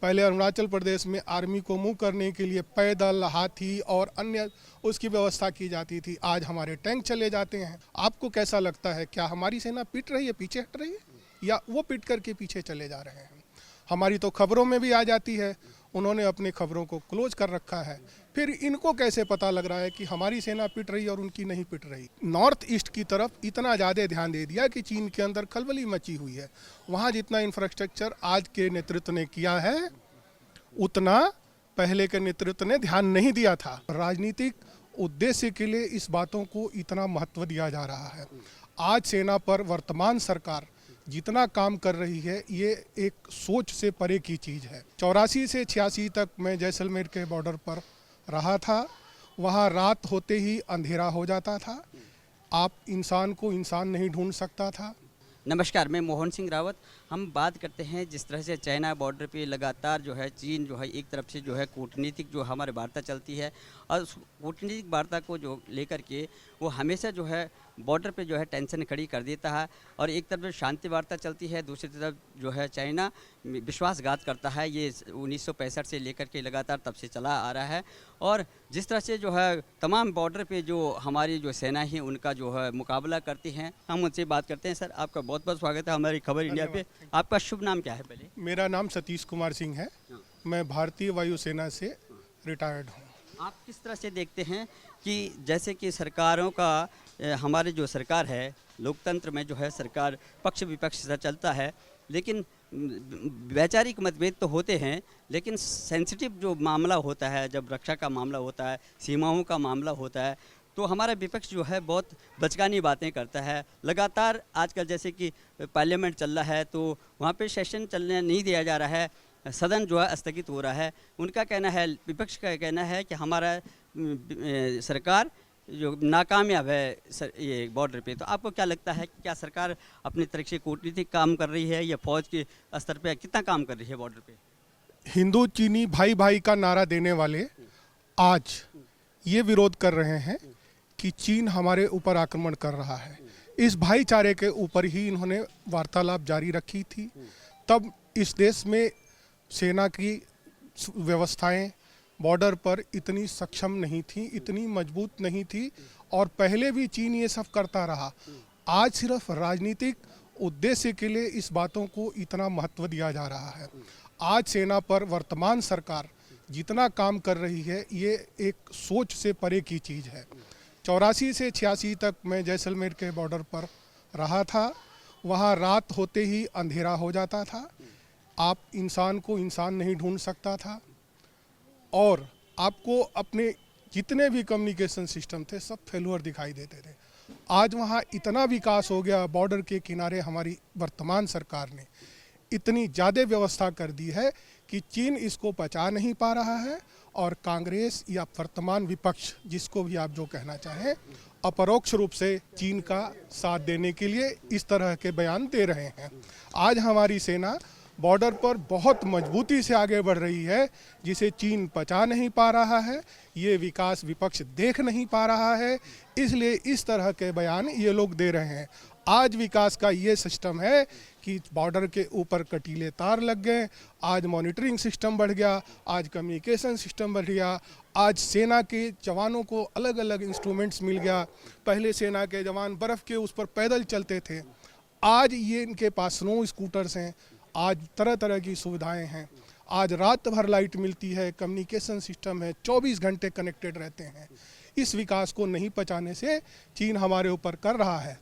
पहले अरुणाचल प्रदेश में आर्मी को मूव करने के लिए पैदल, हाथी और अन्य उसकी व्यवस्था की जाती थी। आज हमारे टैंक चले जाते हैं। आपको कैसा लगता है, क्या हमारी सेना पिट रही है, पीछे हट रही है, या वो पिट करके पीछे चले जा रहे हैं? हमारी तो खबरों में भी आ जाती है। उन्होंने अपने खबरों को क्लोज कर रखा है। फिर इनको कैसे पता लग रहा है कि हमारी सेना पिट रही और उनकी नहीं पिट रही? नॉर्थ ईस्ट की तरफ इतना ज़्यादा ध्यान दे दिया कि चीन के अंदर खलबली मची हुई है। वहाँ जितना इंफ्रास्ट्रक्चर आज के नेतृत्व ने किया है, उतना पहले के नेतृत्व ने ध्यान नहीं दिया था। राजनीतिक उद्देश्य के लिए इस बातों को इतना महत्व दिया जा रहा है। आज सेना पर वर्तमान सरकार जितना काम कर रही है, ये एक सोच से परे की चीज़ है। 84 से 86 तक मैं जैसलमेर के बॉर्डर पर रहा था। वहाँ रात होते ही अंधेरा हो जाता था। आप इंसान को इंसान नहीं ढूंढ सकता था। नमस्कार, मैं मोहन सिंह रावत। हम बात करते हैं जिस तरह से चाइना बॉर्डर पे लगातार जो है चीन जो है एक तरफ से जो है कूटनीतिक जो हमारी वार्ता चलती है, और उस कूटनीतिक वार्ता को जो लेकर के वो हमेशा जो है बॉर्डर पे जो है टेंशन खड़ी कर देता है। और एक तरफ शांति वार्ता चलती है, दूसरी तरफ जो है चाइना विश्वासघात करता है। ये 1965 से लेकर के लगातार तब से चला आ रहा है। और जिस तरह से जो है तमाम बॉर्डर पे जो हमारी जो सेना है उनका जो है मुकाबला करती हैं। हम उनसे बात करते हैं। सर, आपका बहुत बहुत स्वागत है हमारी खबर इंडिया पे। आपका शुभ नाम क्या है पहले? मेरा नाम सतीश कुमार सिंह है। मैं भारतीय वायुसेना से रिटायर्ड हूँ। आप किस तरह से देखते हैं कि जैसे कि सरकारों का हमारे जो सरकार है, लोकतंत्र में जो है सरकार पक्ष विपक्ष से चलता है, लेकिन वैचारिक मतभेद तो होते हैं, लेकिन सेंसिटिव जो मामला होता है, जब रक्षा का मामला होता है, सीमाओं का मामला होता है, तो हमारा विपक्ष जो है बहुत बचकानी बातें करता है। लगातार आजकल जैसे कि पार्लियामेंट चल रहा है तो वहाँ पे सेशन चलने नहीं दिया जा रहा है, सदन जो है स्थगित हो रहा है। उनका कहना है, विपक्ष का कहना है कि हमारा सरकार जो नाकामयाब है ये बॉर्डर पे। तो आपको क्या लगता है कि क्या सरकार अपनी तरफ से कूटनीतिक काम कर रही है या फौज के स्तर पे कितना काम कर रही है बॉर्डर पे? हिंदू चीनी भाई भाई का नारा देने वाले आज ये विरोध कर रहे हैं कि चीन हमारे ऊपर आक्रमण कर रहा है। इस भाईचारे के ऊपर ही इन्होंने वार्तालाप जारी रखी थी। तब इस देश में सेना की व्यवस्थाएं बॉर्डर पर इतनी सक्षम नहीं थी, इतनी मजबूत नहीं थी, और पहले भी चीन ये सब करता रहा। आज सिर्फ राजनीतिक उद्देश्य के लिए इस बातों को इतना महत्व दिया जा रहा है। आज सेना पर वर्तमान सरकार जितना काम कर रही है, ये एक सोच से परे की चीज़ है। 84 से 86 तक मैं जैसलमेर के बॉर्डर पर रहा था। वहाँ रात होते ही अंधेरा हो जाता था। आप इंसान को इंसान नहीं ढूंढ सकता था, और आपको अपने जितने भी कम्युनिकेशन सिस्टम थे सब फेलुअर दिखाई देते थे। आज वहाँ इतना विकास हो गया, बॉर्डर के किनारे हमारी वर्तमान सरकार ने इतनी ज़्यादा व्यवस्था कर दी है कि चीन इसको पचा नहीं पा रहा है, और कांग्रेस या वर्तमान विपक्ष, जिसको भी आप जो कहना चाहें, अपरोक्ष रूप से चीन का साथ देने के लिए इस तरह के बयान दे रहे हैं। आज हमारी सेना बॉर्डर पर बहुत मजबूती से आगे बढ़ रही है, जिसे चीन पचा नहीं पा रहा है। ये विकास विपक्ष देख नहीं पा रहा है, इसलिए इस तरह के बयान ये लोग दे रहे हैं। आज विकास का ये सिस्टम है कि बॉर्डर के ऊपर कटीले तार लग गए, आज मॉनिटरिंग सिस्टम बढ़ गया, आज कम्युनिकेशन सिस्टम बढ़ गया, आज सेना के जवानों को अलग अलग इंस्ट्रूमेंट्स मिल गया। पहले सेना के जवान बर्फ़ के उस पर पैदल चलते थे, आज ये इनके पास स्नो स्कूटर्स हैं। आज तरह तरह की सुविधाएं हैं। आज रात भर लाइट मिलती है, कम्युनिकेशन सिस्टम है, 24 घंटे कनेक्टेड रहते हैं। इस विकास को नहीं पचाने से चीन हमारे ऊपर कर रहा है।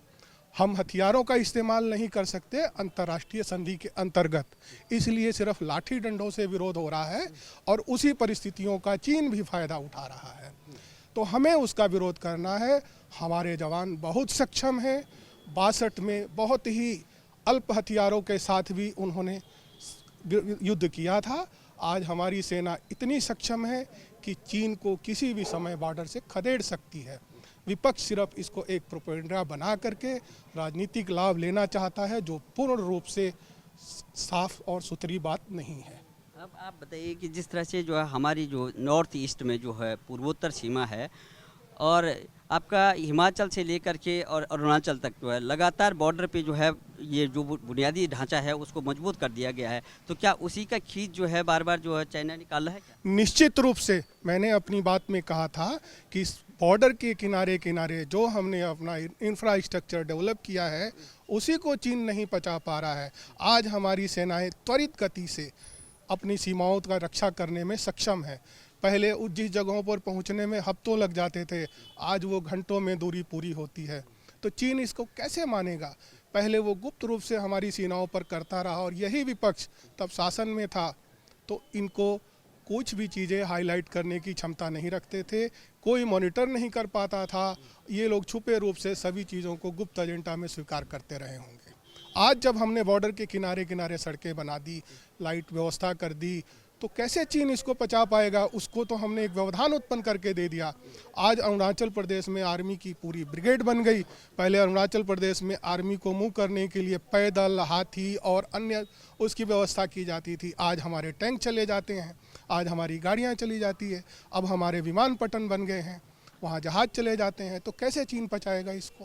हम हथियारों का इस्तेमाल नहीं कर सकते अंतर्राष्ट्रीय संधि के अंतर्गत, इसलिए सिर्फ लाठी डंडों से विरोध हो रहा है, और उसी परिस्थितियों का चीन भी फायदा उठा रहा है। तो हमें उसका विरोध करना है। हमारे जवान बहुत सक्षम हैं। 62 में बहुत ही अल्प हथियारों के साथ भी उन्होंने युद्ध किया था। आज हमारी सेना इतनी सक्षम है कि चीन को किसी भी समय बॉर्डर से खदेड़ सकती है। विपक्ष सिर्फ इसको एक प्रोपेगेंडा बना करके राजनीतिक लाभ लेना चाहता है, जो पूर्ण रूप से साफ और सुथरी बात नहीं है। अब आप बताइए कि जिस तरह से जो है हमारी जो नॉर्थ ईस्ट में जो है पूर्वोत्तर सीमा है, और आपका हिमाचल से लेकर के और अरुणाचल तक जो है लगातार बॉर्डर पे जो है ये जो बुनियादी ढांचा है उसको मजबूत कर दिया गया है, तो क्या उसी का खींच जो है बार बार जो है चाइना निकाल रहा है क्या? निश्चित रूप से मैंने अपनी बात में कहा था कि इस बॉर्डर के किनारे किनारे जो हमने अपना इंफ्रास्ट्रक्चर डेवलप किया है उसी को चीन नहीं पचा पा रहा है। आज हमारी सेनाएं त्वरित गति से अपनी सीमाओं का रक्षा करने में सक्षम है। पहले जिस जगहों पर पहुंचने में हफ्तों लग जाते थे, आज वो घंटों में दूरी पूरी होती है। तो चीन इसको कैसे मानेगा? पहले वो गुप्त रूप से हमारी सीमाओं पर करता रहा और यही विपक्ष तब शासन में था, तो इनको कुछ भी चीज़ें हाईलाइट करने की क्षमता नहीं रखते थे, कोई मॉनिटर नहीं कर पाता था। ये लोग छुपे रूप से सभी चीज़ों को गुप्त एजेंडा में स्वीकार करते रहे होंगे। आज जब हमने बॉर्डर के किनारे किनारे सड़कें बना दी, लाइट व्यवस्था कर दी, तो कैसे चीन इसको पचा पाएगा? उसको तो हमने एक व्यवधान उत्पन्न करके दे दिया। आज अरुणाचल प्रदेश में आर्मी की पूरी ब्रिगेड बन गई। पहले अरुणाचल प्रदेश में आर्मी को मूव करने के लिए पैदल, हाथी और अन्य उसकी व्यवस्था की जाती थी। आज हमारे टैंक चले जाते हैं, आज हमारी गाड़ियां चली जाती है, अब हमारे विमानपट्टन बन गए हैं, वहाँ जहाज चले जाते हैं। तो कैसे चीन पचाएगा इसको?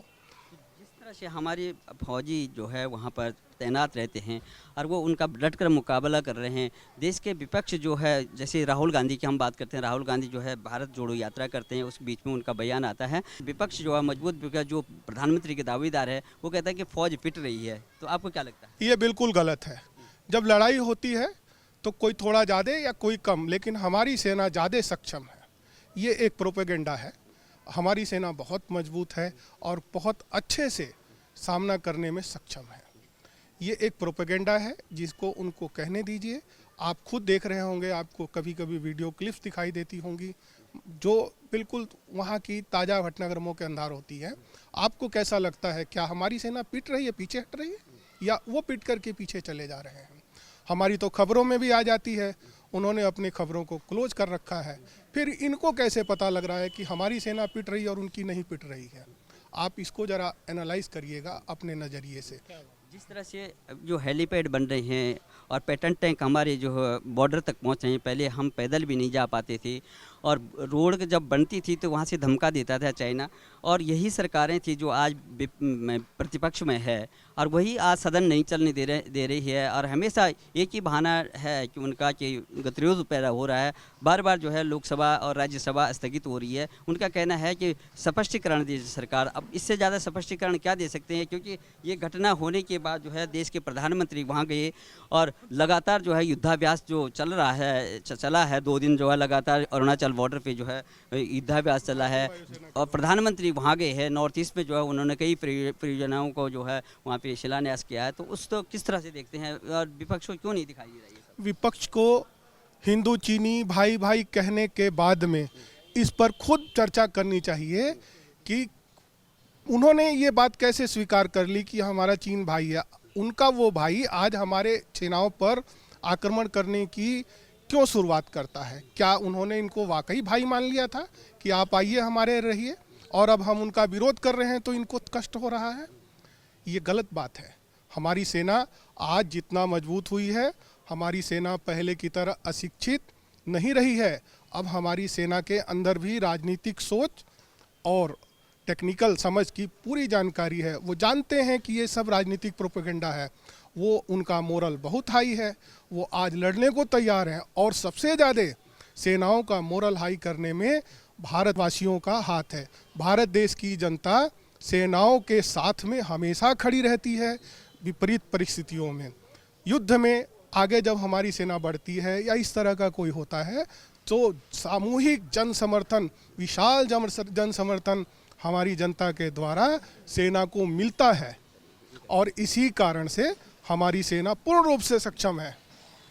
जिस तरह से हमारे फौजी जो है वहाँ पर तैनात रहते हैं और वो उनका डटकर मुकाबला कर रहे हैं, देश के विपक्ष जो है, जैसे राहुल गांधी की हम बात करते हैं, राहुल गांधी जो है भारत जोड़ो यात्रा करते हैं, उस बीच में उनका बयान आता है, विपक्ष जो है मजबूत विपक्ष जो प्रधानमंत्री के दावेदार है वो कहता है कि फौज पिट रही है। तो आपको क्या लगता है? ये बिल्कुल गलत है। जब लड़ाई होती है तो कोई थोड़ा ज़्यादा या कोई कम, लेकिन हमारी सेना ज़्यादा सक्षम है। ये एक प्रोपेगेंडा है। हमारी सेना बहुत मजबूत है और बहुत अच्छे से सामना करने में सक्षम है। ये एक प्रोपेगेंडा है जिसको उनको कहने दीजिए। आप खुद देख रहे होंगे, आपको कभी कभी वीडियो क्लिप्स दिखाई देती होंगी जो बिल्कुल वहाँ की ताज़ा घटनाक्रमों के अंदर होती है। आपको कैसा लगता है? क्या हमारी सेना पिट रही है, पीछे हट रही है, या वो पिट करके पीछे चले जा रहे हैं? हमारी तो खबरों में भी आ जाती है। उन्होंने अपनी खबरों को क्लोज कर रखा है। फिर इनको कैसे पता लग रहा है कि हमारी सेना पिट रही है और उनकी नहीं पिट रही है? आप इसको ज़रा एनालाइज करिएगा अपने नज़रिए से। जिस तरह से जो हेलीपैड बन रहे हैं और पेटेंट टैंक हमारे जो बॉर्डर तक पहुंच रहे हैं, पहले हम पैदल भी नहीं जा पाते थे और रोड जब बनती थी तो वहां से धमका देता था चाइना, और यही सरकारें थी जो आज प्रतिपक्ष में है और वही आज सदन नहीं चलने दे रही है। और हमेशा एक ही बहाना है कि उनका कि गतिरोध पैदा हो रहा है, बार बार जो है लोकसभा और राज्यसभा स्थगित हो रही है। उनका कहना है कि स्पष्टीकरण दीजिए सरकार। अब इससे ज़्यादा स्पष्टीकरण क्या दे सकते हैं, क्योंकि ये घटना होने के बाद जो है देश के प्रधानमंत्री वहाँ गए और लगातार जो है युद्धाभ्यास जो चला है 2 दिन जो है लगातार अरुणाचल बॉर्डर पे जो है युद्धाभ्यास चला है, और प्रधानमंत्री वहाँ गए हैं नॉर्थ ईस्ट में जो है उन्होंने कई परियोजनाओं को जो है वहाँ पे शिलान्यास किया है। तो उस तो किस तरह से देखते हैं और विपक्ष को क्यों नहीं दिखाई दे रही है? विपक्ष को हिंदू चीनी भाई भाई कहने के बाद में इस पर खुद चर्चा करनी चाहिए कि उन्होंने ये बात कैसे स्वीकार कर ली कि हमारा चीन भाई है। उनका वो भाई आज हमारे सेनाओं पर आक्रमण करने की क्यों शुरुआत करता है? क्या उन्होंने इनको वाकई भाई मान लिया था कि आप आइए हमारे रहिए, और अब हम उनका विरोध कर रहे हैं तो इनको कष्ट हो रहा है? ये गलत बात है। हमारी सेना आज जितना मजबूत हुई है, हमारी सेना पहले की तरह अशिक्षित नहीं रही है। अब हमारी सेना के अंदर भी राजनीतिक सोच और टेक्निकल समझ की पूरी जानकारी है। वो जानते हैं कि ये सब राजनीतिक प्रोपेगेंडा है। वो उनका मोरल बहुत हाई है, वो आज लड़ने को तैयार हैं, और सबसे ज़्यादा सेनाओं का मोरल हाई करने में भारतवासियों का हाथ है। भारत देश की जनता सेनाओं के साथ में हमेशा खड़ी रहती है विपरीत परिस्थितियों में। युद्ध में आगे जब हमारी सेना बढ़ती है या इस तरह का कोई होता है तो सामूहिक जन समर्थन, विशाल जन समर्थन हमारी जनता के द्वारा सेना को मिलता है, और इसी कारण से हमारी सेना पूर्ण रूप से सक्षम है।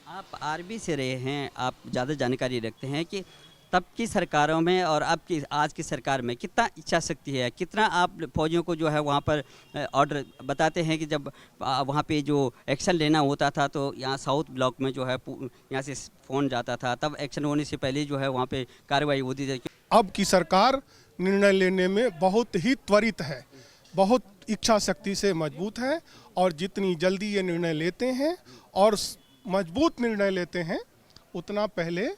आप आर्मी से रहे हैं, आप ज़्यादा जानकारी रखते हैं कि तब की सरकारों में और अब की आज की सरकार में कितना इच्छा शक्ति है, कितना आप फौजियों को जो है वहाँ पर ऑर्डर बताते हैं कि जब वहाँ पे जो एक्शन लेना होता था तो यहाँ साउथ ब्लॉक में जो है यहाँ से फ़ोन जाता था, तब एक्शन होने से पहले जो है वहाँ पे कार्रवाई होती थी। अब की सरकार निर्णय लेने में बहुत ही त्वरित है, बहुत इच्छा शक्ति से मजबूत है, और जितनी जल्दी ये निर्णय लेते हैं और मजबूत निर्णय लेते हैं उतना पहले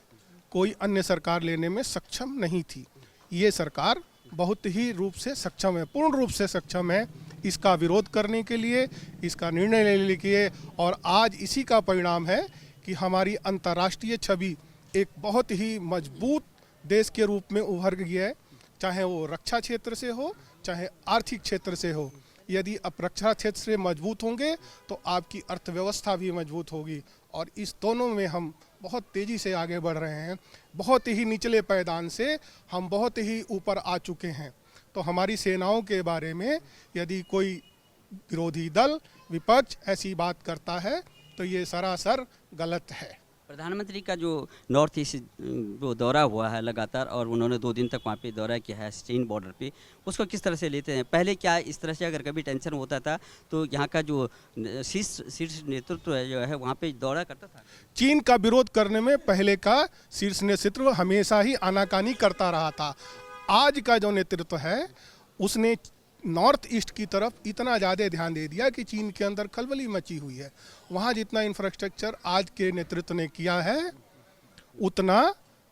कोई अन्य सरकार लेने में सक्षम नहीं थी। ये सरकार बहुत ही रूप से सक्षम है, पूर्ण रूप से सक्षम है। इसका विरोध करने के लिए, इसका निर्णय लेने के लिए, और आज इसी का परिणाम है कि हमारी अंतर्राष्ट्रीय छवि एक बहुत ही मजबूत देश के रूप में उभर गई है, चाहे वो रक्षा क्षेत्र से हो, चाहे आर्थिक क्षेत्र से हो। यदि आप रक्षा क्षेत्र से मजबूत होंगे तो आपकी अर्थव्यवस्था भी मजबूत होगी, और इस दोनों में हम बहुत तेज़ी से आगे बढ़ रहे हैं। बहुत ही निचले पायदान से हम बहुत ही ऊपर आ चुके हैं। तो हमारी सेनाओं के बारे में यदि कोई विरोधी दल, विपक्ष ऐसी बात करता है तो ये सरासर गलत है। प्रधानमंत्री का जो नॉर्थ ईस्ट वो दौरा हुआ है लगातार, और उन्होंने 2 दिन तक वहाँ पे दौरा किया है चीन बॉर्डर पे, उसको किस तरह से लेते हैं? पहले क्या इस तरह से अगर कभी टेंशन होता था तो यहाँ का जो शीर्ष नेतृत्व है जो है वहाँ पे दौरा करता था? चीन का विरोध करने में पहले का शीर्ष नेतृत्व हमेशा ही आनाकानी करता रहा था। आज का जो नेतृत्व है उसने नॉर्थ ईस्ट की तरफ इतना ज़्यादा ध्यान दे दिया कि चीन के अंदर खलबली मची हुई है। वहाँ जितना इंफ्रास्ट्रक्चर आज के नेतृत्व ने किया है उतना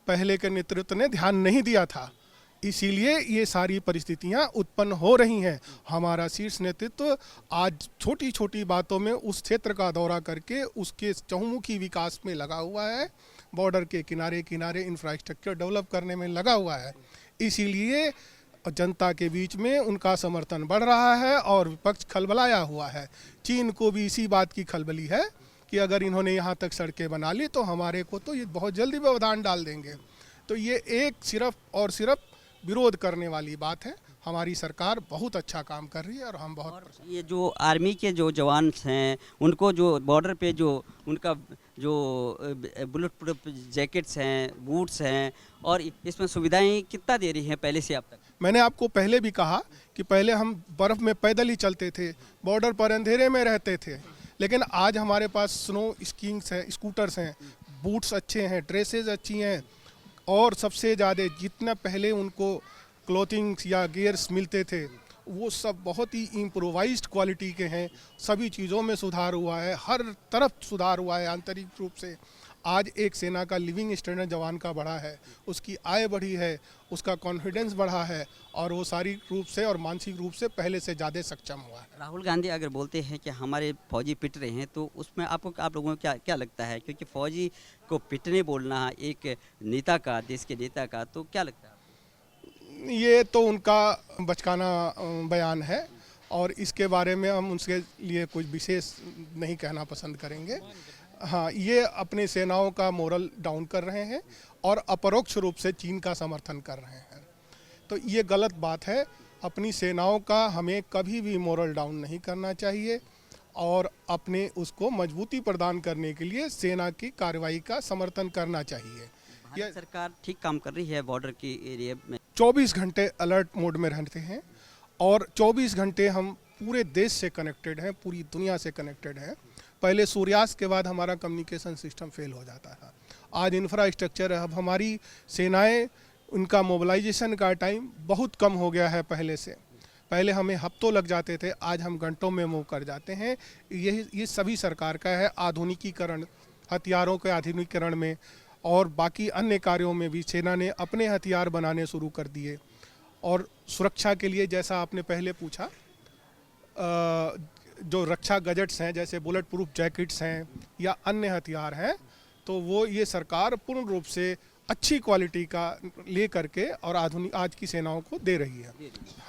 पहले के नेतृत्व ने ध्यान नहीं दिया था, इसीलिए ये सारी परिस्थितियाँ उत्पन्न हो रही हैं। हमारा शीर्ष नेतृत्व आज छोटी छोटी बातों में उस क्षेत्र का दौरा करके उसके चहुमुखी विकास में लगा हुआ है, बॉर्डर के किनारे किनारे इंफ्रास्ट्रक्चर डेवलप करने में लगा हुआ है। इसीलिए जनता के बीच में उनका समर्थन बढ़ रहा है और विपक्ष खलबलाया हुआ है। चीन को भी इसी बात की खलबली है कि अगर इन्होंने यहाँ तक सड़कें बना ली तो हमारे को तो ये बहुत जल्दी व्यवधान डाल देंगे। तो ये एक सिर्फ और सिर्फ विरोध करने वाली बात है। हमारी सरकार बहुत अच्छा काम कर रही है और हम बहुत ये जो आर्मी के जो जवान हैं उनको जो बॉर्डर पे जो उनका जो बुलेट प्रूफ जैकेट्स हैं, बूट्स हैं, और इसमें सुविधाएं कितना दे रही हैं पहले से अब तक? मैंने आपको पहले भी कहा कि पहले हम बर्फ़ में पैदल ही चलते थे, बॉर्डर पर अंधेरे में रहते थे, लेकिन आज हमारे पास स्नो स्कीइंग्स हैं, स्कूटर्स हैं, बूट्स अच्छे हैं, ड्रेसेस अच्छी हैं, और सबसे ज़्यादा जितना पहले उनको क्लोथिंग्स या गियर्स मिलते थे वो सब बहुत ही इम्प्रोवाइज्ड क्वालिटी के हैं। सभी चीज़ों में सुधार हुआ है, हर तरफ सुधार हुआ है आंतरिक रूप से। आज एक सेना का लिविंग स्टैंडर्ड जवान का बढ़ा है, उसकी आय बढ़ी है, उसका कॉन्फिडेंस बढ़ा है, और वो शारीरिक रूप से और मानसिक रूप से पहले से ज़्यादा सक्षम हुआ है। राहुल गांधी अगर बोलते हैं कि हमारे फौजी पिट रहे हैं तो उसमें आप लोगों को क्या क्या लगता है? क्योंकि फौजी को पिटने बोलना एक नेता का, देश के नेता का, तो क्या लगता है? ये तो उनका बचकाना बयान है और इसके बारे में हम उनके लिए कुछ विशेष नहीं कहना पसंद करेंगे। हाँ, ये अपनी सेनाओं का मोरल डाउन कर रहे हैं और अपरोक्ष रूप से चीन का समर्थन कर रहे हैं, तो ये गलत बात है। अपनी सेनाओं का हमें कभी भी मोरल डाउन नहीं करना चाहिए और अपने उसको मजबूती प्रदान करने के लिए सेना की कार्रवाई का समर्थन करना चाहिए। ये सरकार ठीक काम कर रही है बॉर्डर के एरिया में। 24 घंटे अलर्ट मोड में रहते हैं और 24 घंटे हम पूरे देश से कनेक्टेड हैं, पूरी दुनिया से कनेक्टेड हैं। पहले सूर्यास्त के बाद हमारा कम्युनिकेशन सिस्टम फेल हो जाता था, आज इंफ्रास्ट्रक्चर है। अब हमारी सेनाएं, उनका मोबिलाइजेशन का टाइम बहुत कम हो गया है पहले से। पहले हमें हफ्तों लग जाते थे, आज हम घंटों में मूव कर जाते हैं। ये सभी सरकार का है। आधुनिकीकरण, हथियारों के आधुनिकीकरण में और बाकी अन्य कार्यों में भी सेना ने अपने हथियार बनाने शुरू कर दिए। और सुरक्षा के लिए, जैसा आपने पहले पूछा, जो रक्षा गजेट्स हैं जैसे बुलेट प्रूफ जैकेट्स हैं या अन्य हथियार हैं, तो वो ये सरकार पूर्ण रूप से अच्छी क्वालिटी का ले करके और आधुनिक आज की सेनाओं को दे रही है।